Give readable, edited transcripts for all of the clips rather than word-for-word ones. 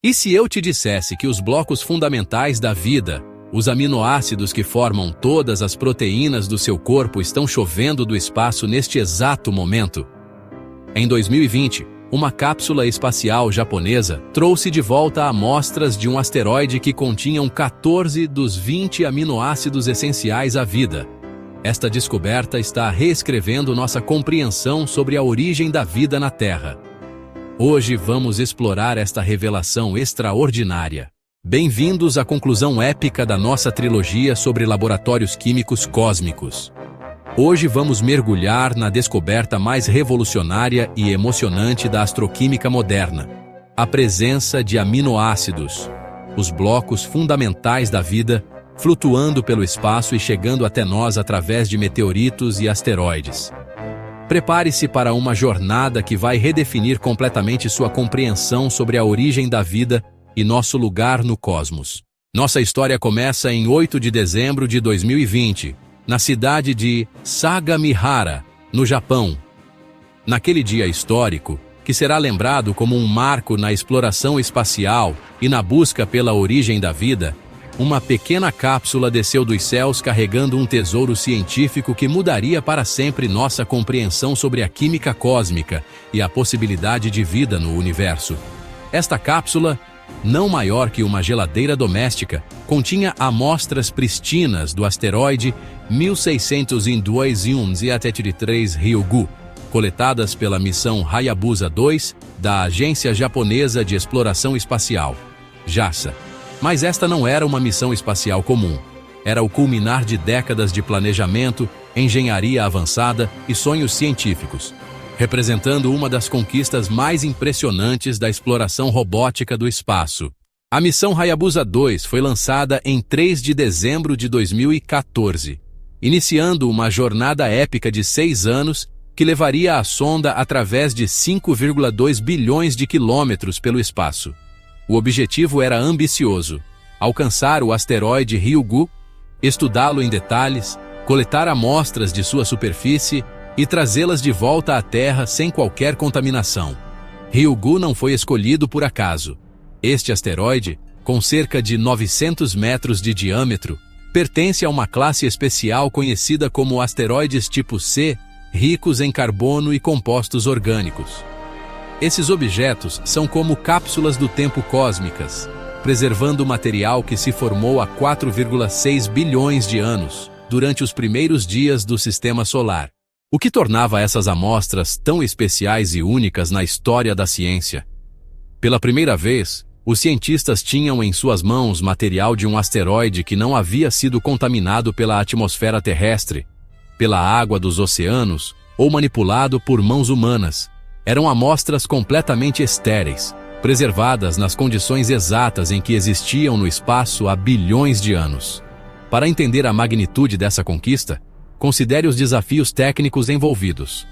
E se eu te dissesse que os blocos fundamentais da vida, os aminoácidos que formam todas as proteínas do seu corpo, estão chovendo do espaço neste exato momento? Em 2020, uma cápsula espacial japonesa trouxe de volta amostras de um asteroide que continham 14 dos 20 aminoácidos essenciais à vida. Esta descoberta está reescrevendo nossa compreensão sobre a origem da vida na Terra. Hoje vamos explorar esta revelação extraordinária. Bem-vindos à conclusão épica da nossa trilogia sobre laboratórios químicos cósmicos. Hoje vamos mergulhar na descoberta mais revolucionária e emocionante da astroquímica moderna: a presença de aminoácidos, os blocos fundamentais da vida, flutuando pelo espaço e chegando até nós através de meteoritos e asteroides. Prepare-se para uma jornada que vai redefinir completamente sua compreensão sobre a origem da vida e nosso lugar no cosmos. Nossa história começa em 8 de dezembro de 2020, na cidade de Sagamihara, no Japão. Naquele dia histórico, que será lembrado como um marco na exploração espacial e na busca pela origem da vida, uma pequena cápsula desceu dos céus carregando um tesouro científico que mudaria para sempre nossa compreensão sobre a química cósmica e a possibilidade de vida no universo. Esta cápsula, não maior que uma geladeira doméstica, continha amostras pristinas do asteroide 1602-1 Ryugu, coletadas pela missão Hayabusa 2 da Agência Japonesa de Exploração Espacial, JAXA. Mas esta não era uma missão espacial comum. Era o culminar de décadas de planejamento, engenharia avançada e sonhos científicos, representando uma das conquistas mais impressionantes da exploração robótica do espaço. A missão Hayabusa 2 foi lançada em 3 de dezembro de 2014, iniciando uma jornada épica de 6 anos que levaria a sonda através de 5,2 bilhões de quilômetros pelo espaço. O objetivo era ambicioso: alcançar o asteroide Ryugu, estudá-lo em detalhes, coletar amostras de sua superfície e trazê-las de volta à Terra sem qualquer contaminação. Ryugu não foi escolhido por acaso. Este asteroide, com cerca de 900 metros de diâmetro, pertence a uma classe especial conhecida como asteroides tipo C, ricos em carbono e compostos orgânicos. Esses objetos são como cápsulas do tempo cósmicas, preservando o material que se formou há 4,6 bilhões de anos, durante os primeiros dias do Sistema Solar. O que tornava essas amostras tão especiais e únicas na história da ciência? Pela primeira vez, os cientistas tinham em suas mãos material de um asteroide que não havia sido contaminado pela atmosfera terrestre, pela água dos oceanos ou manipulado por mãos humanas. Eram amostras completamente estéreis, preservadas nas condições exatas em que existiam no espaço há bilhões de anos. Para entender a magnitude dessa conquista, considere os desafios técnicos envolvidos.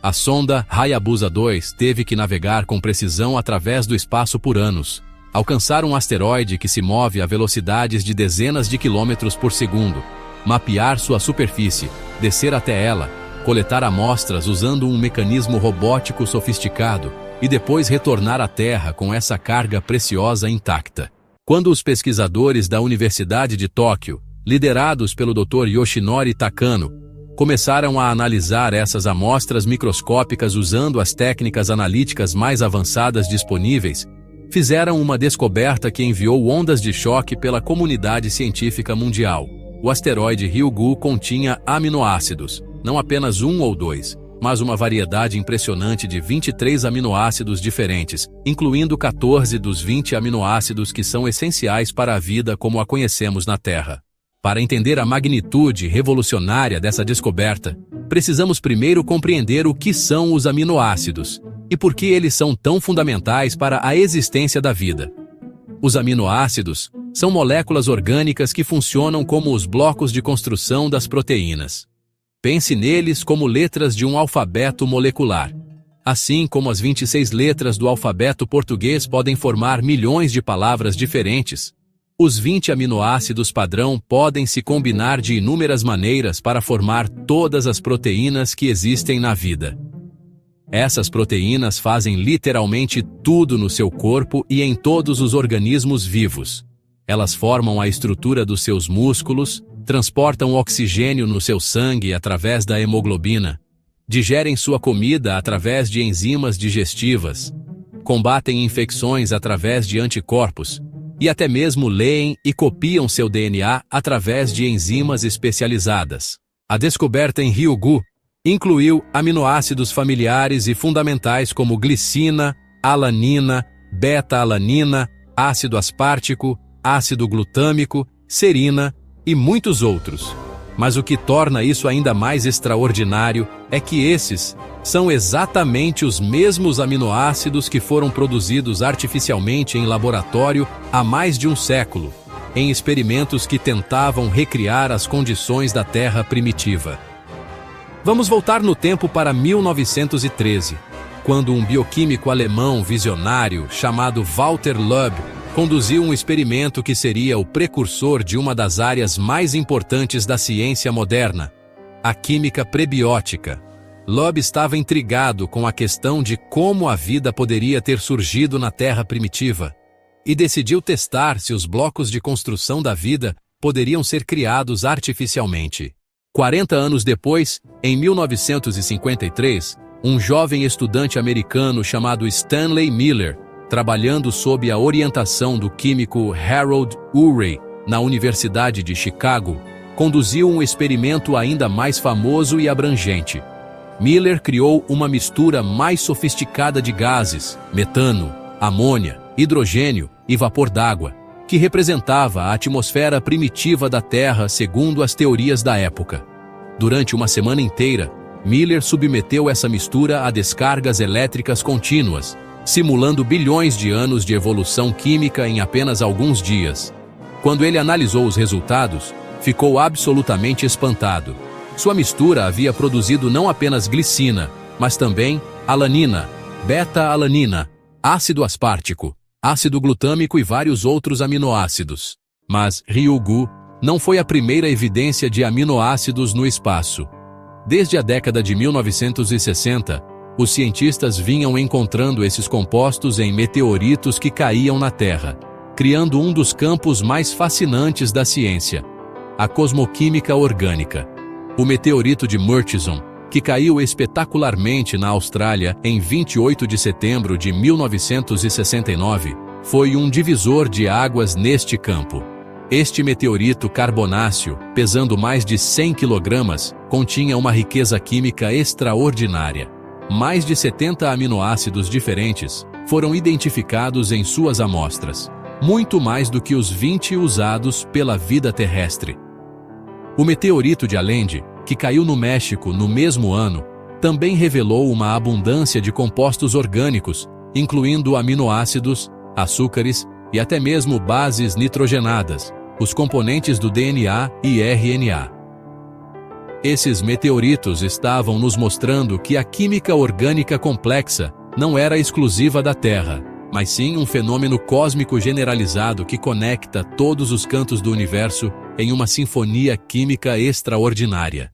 A sonda Hayabusa 2 teve que navegar com precisão através do espaço por anos, alcançar um asteroide que se move a velocidades de dezenas de quilômetros por segundo, mapear sua superfície, descer até ela, coletar amostras usando um mecanismo robótico sofisticado e depois retornar à Terra com essa carga preciosa intacta. Quando os pesquisadores da Universidade de Tóquio, liderados pelo Dr. Yoshinori Takano, começaram a analisar essas amostras microscópicas usando as técnicas analíticas mais avançadas disponíveis, fizeram uma descoberta que enviou ondas de choque pela comunidade científica mundial. O asteroide Ryugu continha aminoácidos, não apenas um ou dois, mas uma variedade impressionante de 23 aminoácidos diferentes, incluindo 14 dos 20 aminoácidos que são essenciais para a vida como a conhecemos na Terra. Para entender a magnitude revolucionária dessa descoberta, precisamos primeiro compreender o que são os aminoácidos e por que eles são tão fundamentais para a existência da vida. Os aminoácidos são moléculas orgânicas que funcionam como os blocos de construção das proteínas. Pense neles como letras de um alfabeto molecular. Assim como as 26 letras do alfabeto português podem formar milhões de palavras diferentes, os 20 aminoácidos padrão podem se combinar de inúmeras maneiras para formar todas as proteínas que existem na vida. Essas proteínas fazem literalmente tudo no seu corpo e em todos os organismos vivos. Elas formam a estrutura dos seus músculos, transportam oxigênio no seu sangue através da hemoglobina, digerem sua comida através de enzimas digestivas, combatem infecções através de anticorpos e até mesmo leem e copiam seu DNA através de enzimas especializadas. A descoberta em Ryugu incluiu aminoácidos familiares e fundamentais como glicina, alanina, beta-alanina, ácido aspartico, ácido glutâmico, serina e muitos outros. Mas o que torna isso ainda mais extraordinário é que esses são exatamente os mesmos aminoácidos que foram produzidos artificialmente em laboratório há mais de um século, em experimentos que tentavam recriar as condições da Terra primitiva. Vamos voltar no tempo para 1913, quando um bioquímico alemão visionário chamado Walter Loeb conduziu um experimento que seria o precursor de uma das áreas mais importantes da ciência moderna, a química prebiótica. Loeb estava intrigado com a questão de como a vida poderia ter surgido na Terra primitiva e decidiu testar se os blocos de construção da vida poderiam ser criados artificialmente. 40 anos depois, em 1953, um jovem estudante americano chamado Stanley Miller, trabalhando sob a orientação do químico Harold Urey na Universidade de Chicago, conduziu um experimento ainda mais famoso e abrangente. Miller criou uma mistura mais sofisticada de gases, metano, amônia, hidrogênio e vapor d'água, que representava a atmosfera primitiva da Terra segundo as teorias da época. Durante uma semana inteira, Miller submeteu essa mistura a descargas elétricas contínuas, simulando bilhões de anos de evolução química em apenas alguns dias. Quando ele analisou os resultados, ficou absolutamente espantado. Sua mistura havia produzido não apenas glicina, mas também alanina, beta-alanina, ácido aspartico, ácido glutâmico e vários outros aminoácidos. Mas Ryugu não foi a primeira evidência de aminoácidos no espaço. Desde a década de 1960, os cientistas vinham encontrando esses compostos em meteoritos que caíam na Terra, criando um dos campos mais fascinantes da ciência, a cosmoquímica orgânica. O meteorito de Murchison, que caiu espetacularmente na Austrália em 28 de setembro de 1969, foi um divisor de águas neste campo. Este meteorito carbonáceo, pesando mais de 100 kg, continha uma riqueza química extraordinária. Mais de 70 aminoácidos diferentes foram identificados em suas amostras, muito mais do que os 20 usados pela vida terrestre. O meteorito de Allende, que caiu no México no mesmo ano, também revelou uma abundância de compostos orgânicos, incluindo aminoácidos, açúcares e até mesmo bases nitrogenadas, os componentes do DNA e RNA. Esses meteoritos estavam nos mostrando que a química orgânica complexa não era exclusiva da Terra, mas sim um fenômeno cósmico generalizado que conecta todos os cantos do universo em uma sinfonia química extraordinária.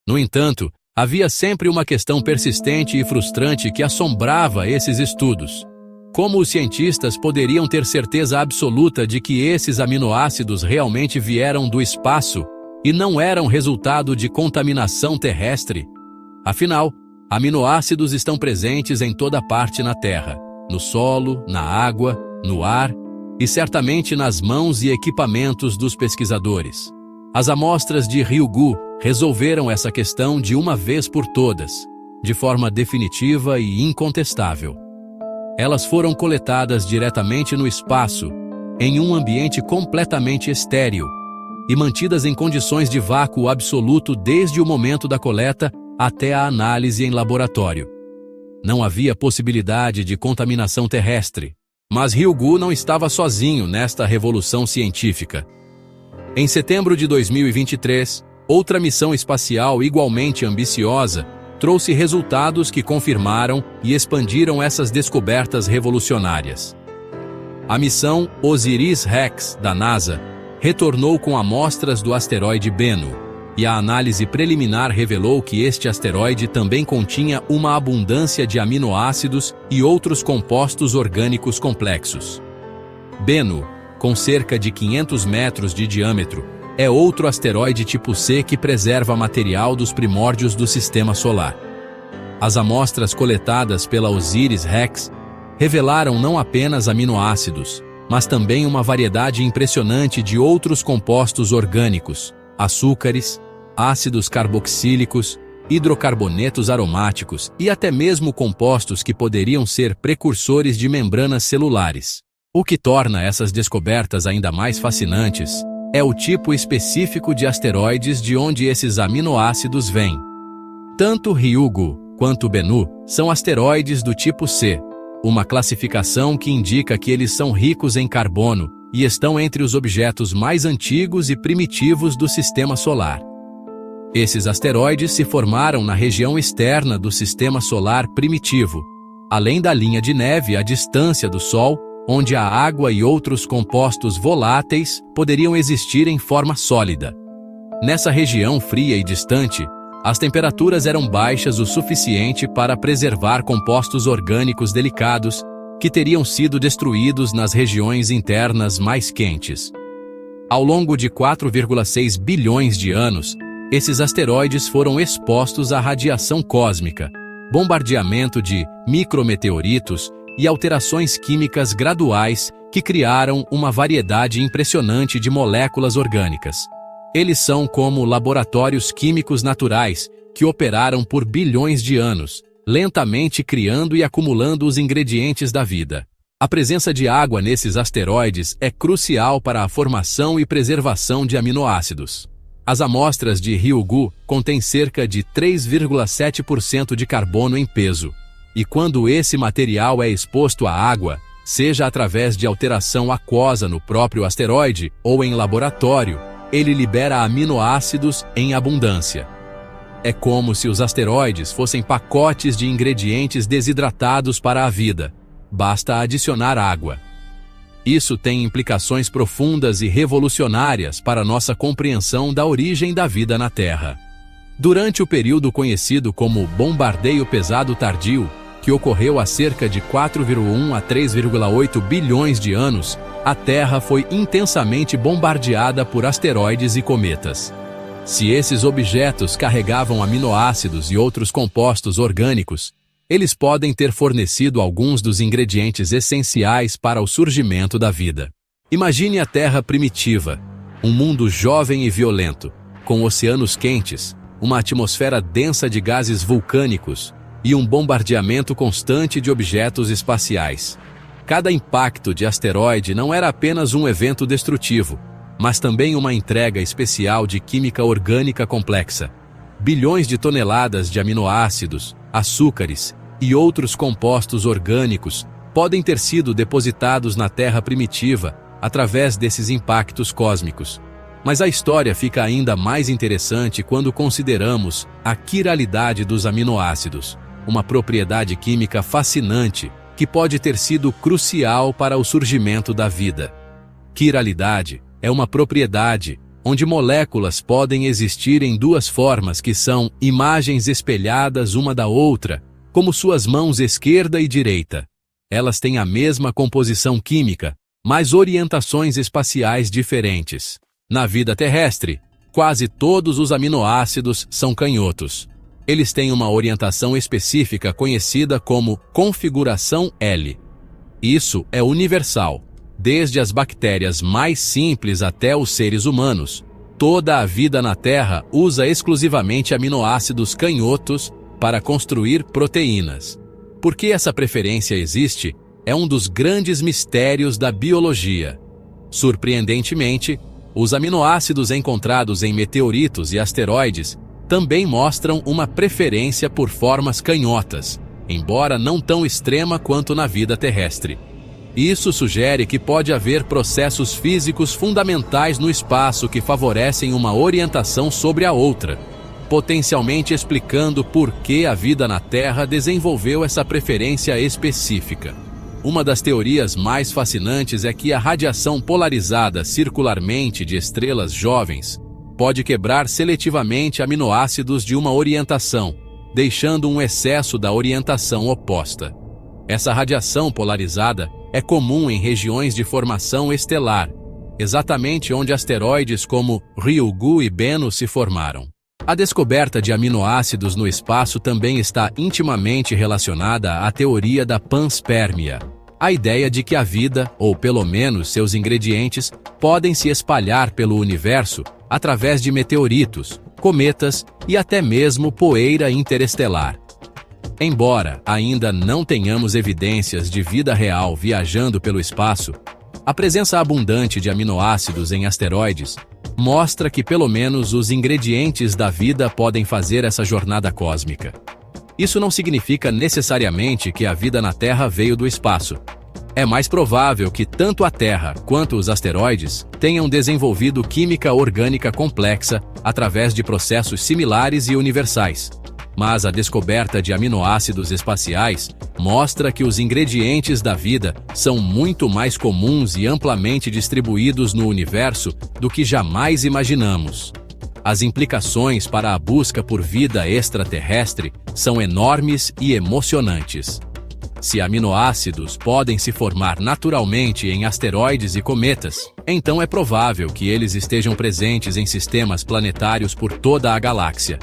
No entanto, havia sempre uma questão persistente e frustrante que assombrava esses estudos. Como os cientistas poderiam ter certeza absoluta de que esses aminoácidos realmente vieram do espaço e não eram resultado de contaminação terrestre? Afinal, aminoácidos estão presentes em toda parte na Terra, no solo, na água, no ar e certamente nas mãos e equipamentos dos pesquisadores. As amostras de Ryugu resolveram essa questão de uma vez por todas, de forma definitiva e incontestável. Elas foram coletadas diretamente no espaço, em um ambiente completamente estéril, e mantidas em condições de vácuo absoluto desde o momento da coleta até a análise em laboratório. Não havia possibilidade de contaminação terrestre, mas Ryugu não estava sozinho nesta revolução científica. Em setembro de 2023, outra missão espacial igualmente ambiciosa trouxe resultados que confirmaram e expandiram essas descobertas revolucionárias. A missão OSIRIS-REx da NASA retornou com amostras do asteroide Bennu. e a análise preliminar revelou que este asteroide também continha uma abundância de aminoácidos e outros compostos orgânicos complexos. Bennu, com cerca de 500 metros de diâmetro, é outro asteroide tipo C que preserva material dos primórdios do Sistema Solar. As amostras coletadas pela OSIRIS-REx revelaram não apenas aminoácidos, mas também uma variedade impressionante de outros compostos orgânicos, açúcares, ácidos carboxílicos, hidrocarbonetos aromáticos e até mesmo compostos que poderiam ser precursores de membranas celulares. O que torna essas descobertas ainda mais fascinantes é o tipo específico de asteroides de onde esses aminoácidos vêm. Tanto Ryugu quanto Bennu são asteroides do tipo C, uma classificação que indica que eles são ricos em carbono e estão entre os objetos mais antigos e primitivos do Sistema Solar. Esses asteroides se formaram na região externa do Sistema Solar primitivo, além da linha de neve à distância do Sol, onde a água e outros compostos voláteis poderiam existir em forma sólida. Nessa região fria e distante, as temperaturas eram baixas o suficiente para preservar compostos orgânicos delicados que teriam sido destruídos nas regiões internas mais quentes. Ao longo de 4,6 bilhões de anos, esses asteroides foram expostos à radiação cósmica, bombardeamento de micrometeoritos e alterações químicas graduais que criaram uma variedade impressionante de moléculas orgânicas. Eles são como laboratórios químicos naturais que operaram por bilhões de anos, lentamente criando e acumulando os ingredientes da vida. A presença de água nesses asteroides é crucial para a formação e preservação de aminoácidos. As amostras de Ryugu contêm cerca de 3,7% de carbono em peso, e quando esse material é exposto à água, seja através de alteração aquosa no próprio asteroide ou em laboratório, ele libera aminoácidos em abundância. É como se os asteroides fossem pacotes de ingredientes desidratados para a vida. Basta adicionar água. Isso tem implicações profundas e revolucionárias para nossa compreensão da origem da vida na Terra. Durante o período conhecido como Bombardeio Pesado Tardio, que ocorreu há cerca de 4,1 a 3,8 bilhões de anos, a Terra foi intensamente bombardeada por asteroides e cometas. Se esses objetos carregavam aminoácidos e outros compostos orgânicos, eles podem ter fornecido alguns dos ingredientes essenciais para o surgimento da vida. Imagine a Terra primitiva, um mundo jovem e violento, com oceanos quentes, uma atmosfera densa de gases vulcânicos e um bombardeamento constante de objetos espaciais. Cada impacto de asteroide não era apenas um evento destrutivo, mas também uma entrega especial de química orgânica complexa. Bilhões de toneladas de aminoácidos, açúcares e outros compostos orgânicos podem ter sido depositados na Terra primitiva através desses impactos cósmicos. Mas a história fica ainda mais interessante quando consideramos a quiralidade dos aminoácidos, uma propriedade química fascinante que pode ter sido crucial para o surgimento da vida. Quiralidade é uma propriedade onde moléculas podem existir em duas formas que são imagens espelhadas uma da outra, como suas mãos esquerda e direita. Elas têm a mesma composição química, mas orientações espaciais diferentes. Na vida terrestre, quase todos os aminoácidos são canhotos. Eles têm uma orientação específica conhecida como configuração L. Isso é universal. Desde as bactérias mais simples até os seres humanos, toda a vida na Terra usa exclusivamente aminoácidos canhotos para construir proteínas. Por que essa preferência existe é um dos grandes mistérios da biologia. Surpreendentemente, os aminoácidos encontrados em meteoritos e asteroides também mostram uma preferência por formas canhotas, embora não tão extrema quanto na vida terrestre. Isso sugere que pode haver processos físicos fundamentais no espaço que favorecem uma orientação sobre a outra, potencialmente explicando por que a vida na Terra desenvolveu essa preferência específica. Uma das teorias mais fascinantes é que a radiação polarizada circularmente de estrelas jovens pode quebrar seletivamente aminoácidos de uma orientação, deixando um excesso da orientação oposta. Essa radiação polarizada é comum em regiões de formação estelar, exatamente onde asteroides como Ryugu e Bennu se formaram. A descoberta de aminoácidos no espaço também está intimamente relacionada à teoria da panspermia, a ideia de que a vida, ou pelo menos seus ingredientes, podem se espalhar pelo universo através de meteoritos, cometas e até mesmo poeira interestelar. Embora ainda não tenhamos evidências de vida real viajando pelo espaço, a presença abundante de aminoácidos em asteroides mostra que pelo menos os ingredientes da vida podem fazer essa jornada cósmica. Isso não significa necessariamente que a vida na Terra veio do espaço. É mais provável que tanto a Terra quanto os asteroides tenham desenvolvido química orgânica complexa através de processos similares e universais. Mas a descoberta de aminoácidos espaciais mostra que os ingredientes da vida são muito mais comuns e amplamente distribuídos no universo do que jamais imaginamos. As implicações para a busca por vida extraterrestre são enormes e emocionantes. Se aminoácidos podem se formar naturalmente em asteroides e cometas, então é provável que eles estejam presentes em sistemas planetários por toda a galáxia.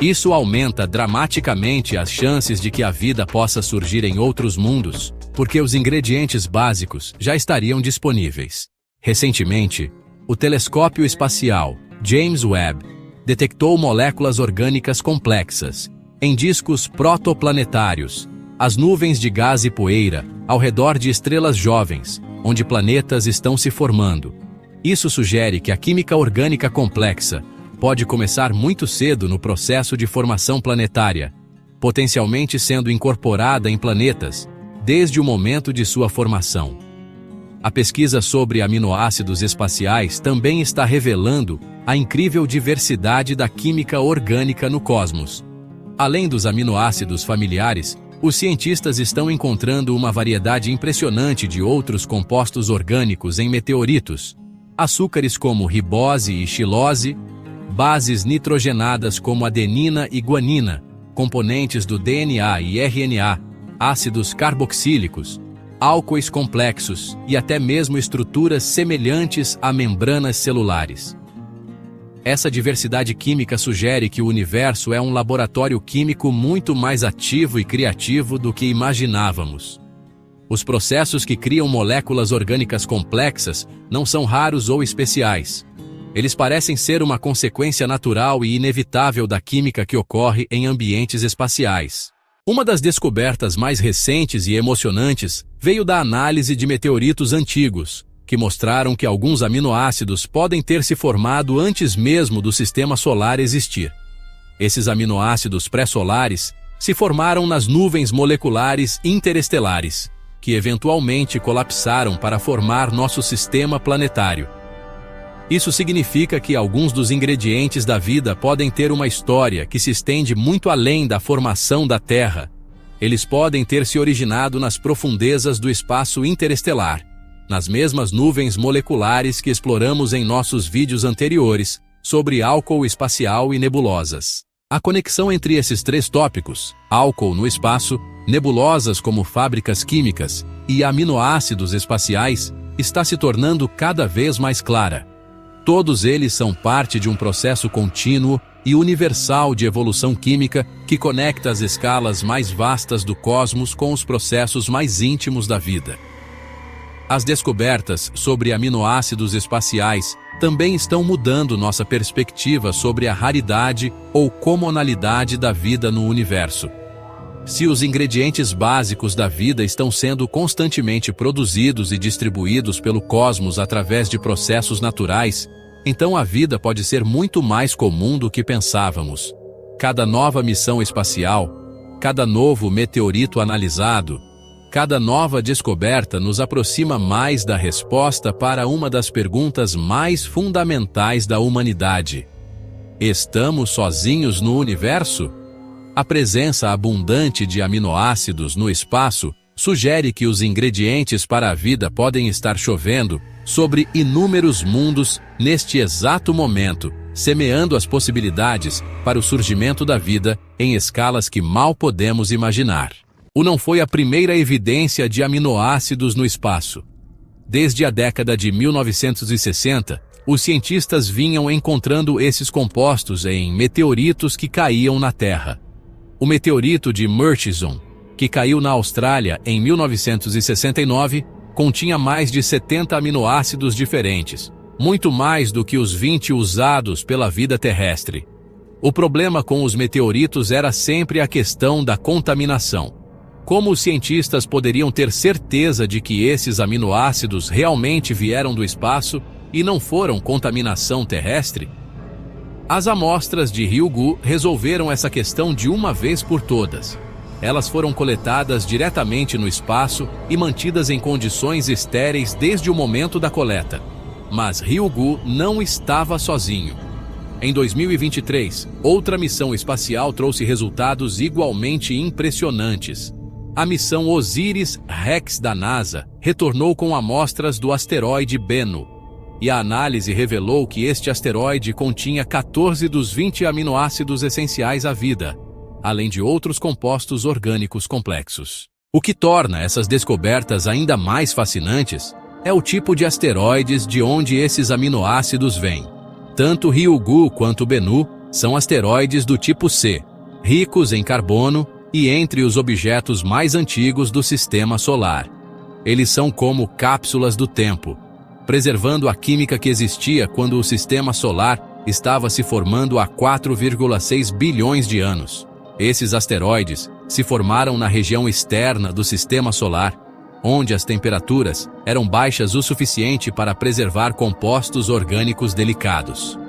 Isso aumenta dramaticamente as chances de que a vida possa surgir em outros mundos, porque os ingredientes básicos já estariam disponíveis. Recentemente, o telescópio espacial James Webb detectou moléculas orgânicas complexas em discos protoplanetários, as nuvens de gás e poeira ao redor de estrelas jovens, onde planetas estão se formando. Isso sugere que a química orgânica complexa pode começar muito cedo no processo de formação planetária, potencialmente sendo incorporada em planetas desde o momento de sua formação. A pesquisa sobre aminoácidos espaciais também está revelando a incrível diversidade da química orgânica no cosmos. Além dos aminoácidos familiares, os cientistas estão encontrando uma variedade impressionante de outros compostos orgânicos em meteoritos, açúcares como ribose e xilose, bases nitrogenadas como adenina e guanina, componentes do DNA e RNA, ácidos carboxílicos, álcoois complexos e até mesmo estruturas semelhantes a membranas celulares. Essa diversidade química sugere que o universo é um laboratório químico muito mais ativo e criativo do que imaginávamos. Os processos que criam moléculas orgânicas complexas não são raros ou especiais. Eles parecem ser uma consequência natural e inevitável da química que ocorre em ambientes espaciais. Uma das descobertas mais recentes e emocionantes veio da análise de meteoritos antigos, que mostraram que alguns aminoácidos podem ter se formado antes mesmo do sistema solar existir. Esses aminoácidos pré-solares se formaram nas nuvens moleculares interestelares, que eventualmente colapsaram para formar nosso sistema planetário. Isso significa que alguns dos ingredientes da vida podem ter uma história que se estende muito além da formação da Terra. Eles podem ter se originado nas profundezas do espaço interestelar, nas mesmas nuvens moleculares que exploramos em nossos vídeos anteriores sobre álcool espacial e nebulosas. A conexão entre esses três tópicos, álcool no espaço, nebulosas como fábricas químicas e aminoácidos espaciais, está se tornando cada vez mais clara. Todos eles são parte de um processo contínuo e universal de evolução química que conecta as escalas mais vastas do cosmos com os processos mais íntimos da vida. As descobertas sobre aminoácidos espaciais também estão mudando nossa perspectiva sobre a raridade ou comunalidade da vida no universo. Se os ingredientes básicos da vida estão sendo constantemente produzidos e distribuídos pelo cosmos através de processos naturais, então a vida pode ser muito mais comum do que pensávamos. Cada nova missão espacial, cada novo meteorito analisado, cada nova descoberta nos aproxima mais da resposta para uma das perguntas mais fundamentais da humanidade. Estamos sozinhos no universo? A presença abundante de aminoácidos no espaço sugere que os ingredientes para a vida podem estar chovendo sobre inúmeros mundos neste exato momento, semeando as possibilidades para o surgimento da vida em escalas que mal podemos imaginar. Não foi a primeira evidência de aminoácidos no espaço. Desde a década de 1960, os cientistas vinham encontrando esses compostos em meteoritos que caíam na Terra. O meteorito de Murchison, que caiu na Austrália em 1969, continha mais de 70 aminoácidos diferentes, muito mais do que os 20 usados pela vida terrestre. O problema com os meteoritos era sempre a questão da contaminação. Como os cientistas poderiam ter certeza de que esses aminoácidos realmente vieram do espaço e não foram contaminação terrestre? As amostras de Ryugu resolveram essa questão de uma vez por todas. Elas foram coletadas diretamente no espaço e mantidas em condições estéreis desde o momento da coleta. Mas Ryugu não estava sozinho. Em 2023, outra missão espacial trouxe resultados igualmente impressionantes. A missão OSIRIS-REx da NASA retornou com amostras do asteroide Bennu, e a análise revelou que este asteroide continha 14 dos 20 aminoácidos essenciais à vida, além de outros compostos orgânicos complexos. O que torna essas descobertas ainda mais fascinantes é o tipo de asteroides de onde esses aminoácidos vêm. Tanto Ryugu quanto Bennu são asteroides do tipo C, ricos em carbono e entre os objetos mais antigos do Sistema Solar. Eles são como cápsulas do tempo, preservando a química que existia quando o Sistema Solar estava se formando há 4,6 bilhões de anos. Esses asteroides se formaram na região externa do Sistema Solar, onde as temperaturas eram baixas o suficiente para preservar compostos orgânicos delicados.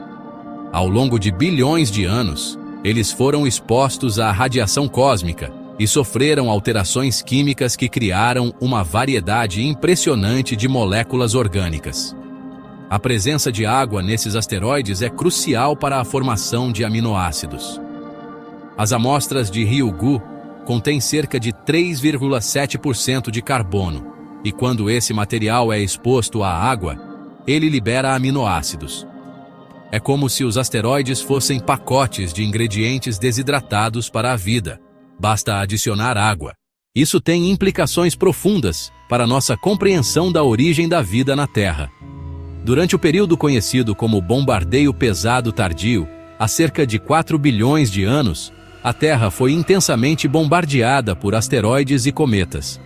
Ao longo de bilhões de anos, eles foram expostos à radiação cósmica e sofreram alterações químicas que criaram uma variedade impressionante de moléculas orgânicas. A presença de água nesses asteroides é crucial para a formação de aminoácidos. As amostras de Ryugu contêm cerca de 3,7% de carbono, e quando esse material é exposto à água, ele libera aminoácidos. É como se os asteroides fossem pacotes de ingredientes desidratados para a vida. Basta adicionar água. Isso tem implicações profundas para nossa compreensão da origem da vida na Terra. Durante o período conhecido como bombardeio pesado tardio, há cerca de 4 bilhões de anos, a Terra foi intensamente bombardeada por asteroides e cometas.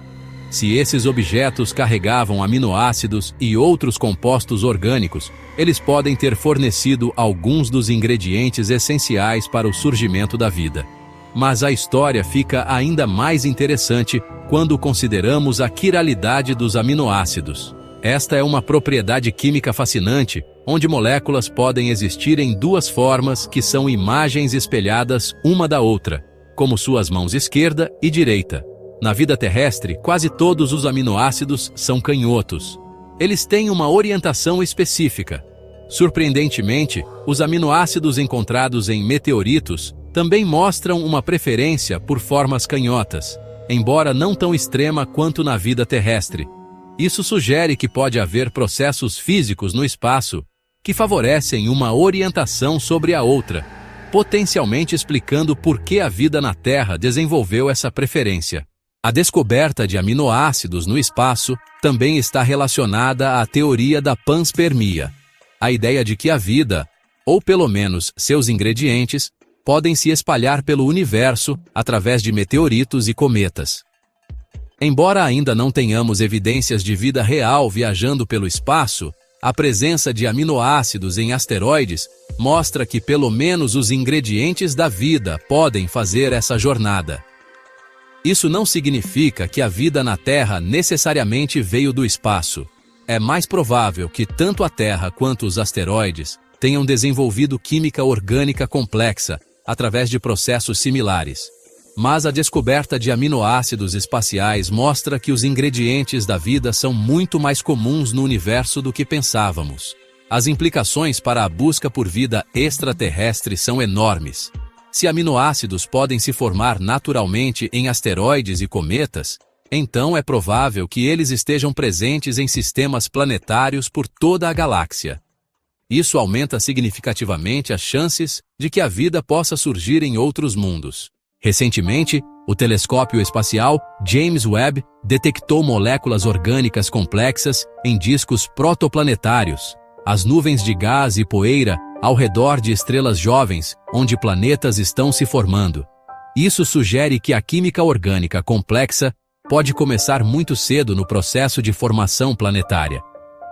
Se esses objetos carregavam aminoácidos e outros compostos orgânicos, eles podem ter fornecido alguns dos ingredientes essenciais para o surgimento da vida. Mas a história fica ainda mais interessante quando consideramos a quiralidade dos aminoácidos. Esta é uma propriedade química fascinante, onde moléculas podem existir em duas formas que são imagens espelhadas uma da outra, como suas mãos esquerda e direita. Na vida terrestre, quase todos os aminoácidos são canhotos. Eles têm uma orientação específica. Surpreendentemente, os aminoácidos encontrados em meteoritos também mostram uma preferência por formas canhotas, embora não tão extrema quanto na vida terrestre. Isso sugere que pode haver processos físicos no espaço que favorecem uma orientação sobre a outra, potencialmente explicando por que a vida na Terra desenvolveu essa preferência. A descoberta de aminoácidos no espaço também está relacionada à teoria da panspermia, a ideia de que a vida, ou pelo menos seus ingredientes, podem se espalhar pelo universo através de meteoritos e cometas. Embora ainda não tenhamos evidências de vida real viajando pelo espaço, a presença de aminoácidos em asteroides mostra que pelo menos os ingredientes da vida podem fazer essa jornada. Isso não significa que a vida na Terra necessariamente veio do espaço. É mais provável que tanto a Terra quanto os asteroides tenham desenvolvido química orgânica complexa através de processos similares. Mas a descoberta de aminoácidos espaciais mostra que os ingredientes da vida são muito mais comuns no universo do que pensávamos. As implicações para a busca por vida extraterrestre são enormes. Se aminoácidos podem se formar naturalmente em asteroides e cometas, então é provável que eles estejam presentes em sistemas planetários por toda a galáxia. Isso aumenta significativamente as chances de que a vida possa surgir em outros mundos. Recentemente, o telescópio espacial James Webb detectou moléculas orgânicas complexas em discos protoplanetários, as nuvens de gás e poeira ao redor de estrelas jovens, onde planetas estão se formando. Isso sugere que a química orgânica complexa pode começar muito cedo no processo de formação planetária.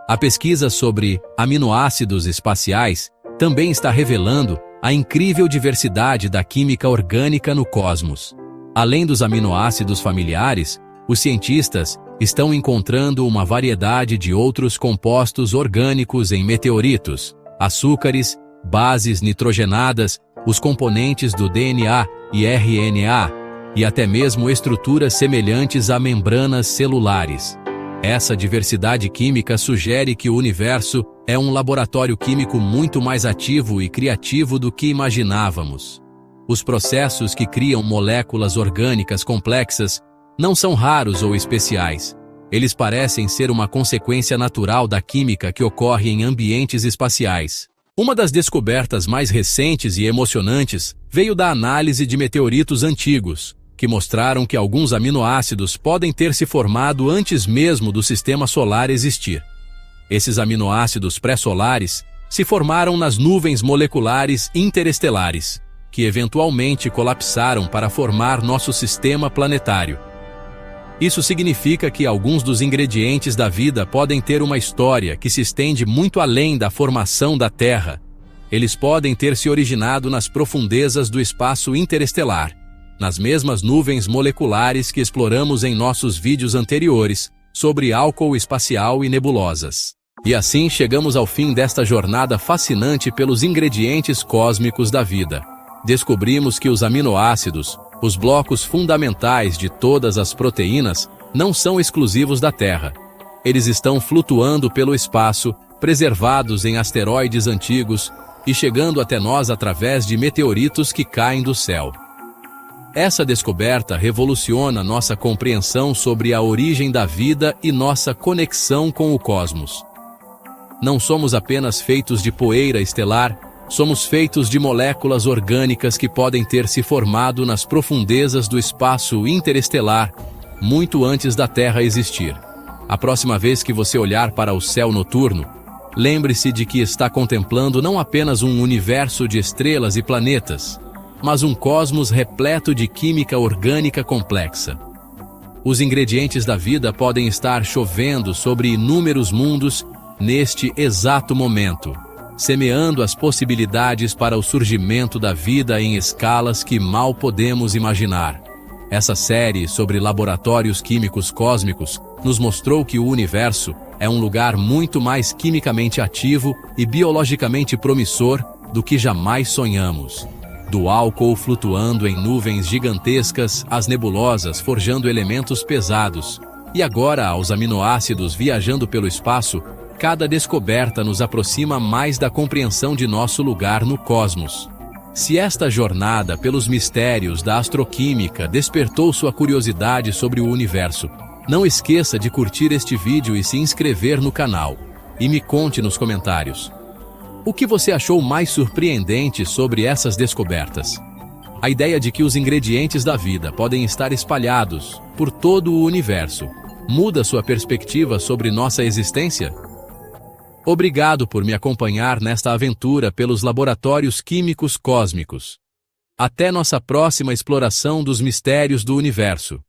A pesquisa sobre aminoácidos espaciais também está revelando a incrível diversidade da química orgânica no cosmos. Além dos aminoácidos familiares, os cientistas estão encontrando uma variedade de outros compostos orgânicos em meteoritos, açúcares, bases nitrogenadas, os componentes do DNA e RNA, e até mesmo estruturas semelhantes a membranas celulares. Essa diversidade química sugere que o universo é um laboratório químico muito mais ativo e criativo do que imaginávamos. Os processos que criam moléculas orgânicas complexas não são raros ou especiais. Eles parecem ser uma consequência natural da química que ocorre em ambientes espaciais. Uma das descobertas mais recentes e emocionantes veio da análise de meteoritos antigos, que mostraram que alguns aminoácidos podem ter se formado antes mesmo do sistema solar existir. Esses aminoácidos pré-solares se formaram nas nuvens moleculares interestelares, que eventualmente colapsaram para formar nosso sistema planetário. Isso significa que alguns dos ingredientes da vida podem ter uma história que se estende muito além da formação da Terra. Eles podem ter se originado nas profundezas do espaço interestelar, nas mesmas nuvens moleculares que exploramos em nossos vídeos anteriores sobre álcool espacial e nebulosas. E assim chegamos ao fim desta jornada fascinante pelos ingredientes cósmicos da vida. Descobrimos que os aminoácidos, os blocos fundamentais de todas as proteínas, não são exclusivos da Terra. Eles estão flutuando pelo espaço, preservados em asteroides antigos e chegando até nós através de meteoritos que caem do céu. Essa descoberta revoluciona nossa compreensão sobre a origem da vida e nossa conexão com o cosmos. Não somos apenas feitos de poeira estelar, somos feitos de moléculas orgânicas que podem ter se formado nas profundezas do espaço interestelar, muito antes da Terra existir. A próxima vez que você olhar para o céu noturno, lembre-se de que está contemplando não apenas um universo de estrelas e planetas, mas um cosmos repleto de química orgânica complexa. Os ingredientes da vida podem estar chovendo sobre inúmeros mundos neste exato momento, semeando as possibilidades para o surgimento da vida em escalas que mal podemos imaginar. Essa série sobre laboratórios químicos cósmicos nos mostrou que o universo é um lugar muito mais quimicamente ativo e biologicamente promissor do que jamais sonhamos. Do álcool flutuando em nuvens gigantescas às nebulosas forjando elementos pesados, e agora aos aminoácidos viajando pelo espaço, cada descoberta nos aproxima mais da compreensão de nosso lugar no cosmos. Se esta jornada pelos mistérios da astroquímica despertou sua curiosidade sobre o universo, não esqueça de curtir este vídeo e se inscrever no canal. E me conte nos comentários: o que você achou mais surpreendente sobre essas descobertas? A ideia de que os ingredientes da vida podem estar espalhados por todo o universo muda sua perspectiva sobre nossa existência? Obrigado por me acompanhar nesta aventura pelos laboratórios químicos cósmicos. Até nossa próxima exploração dos mistérios do universo.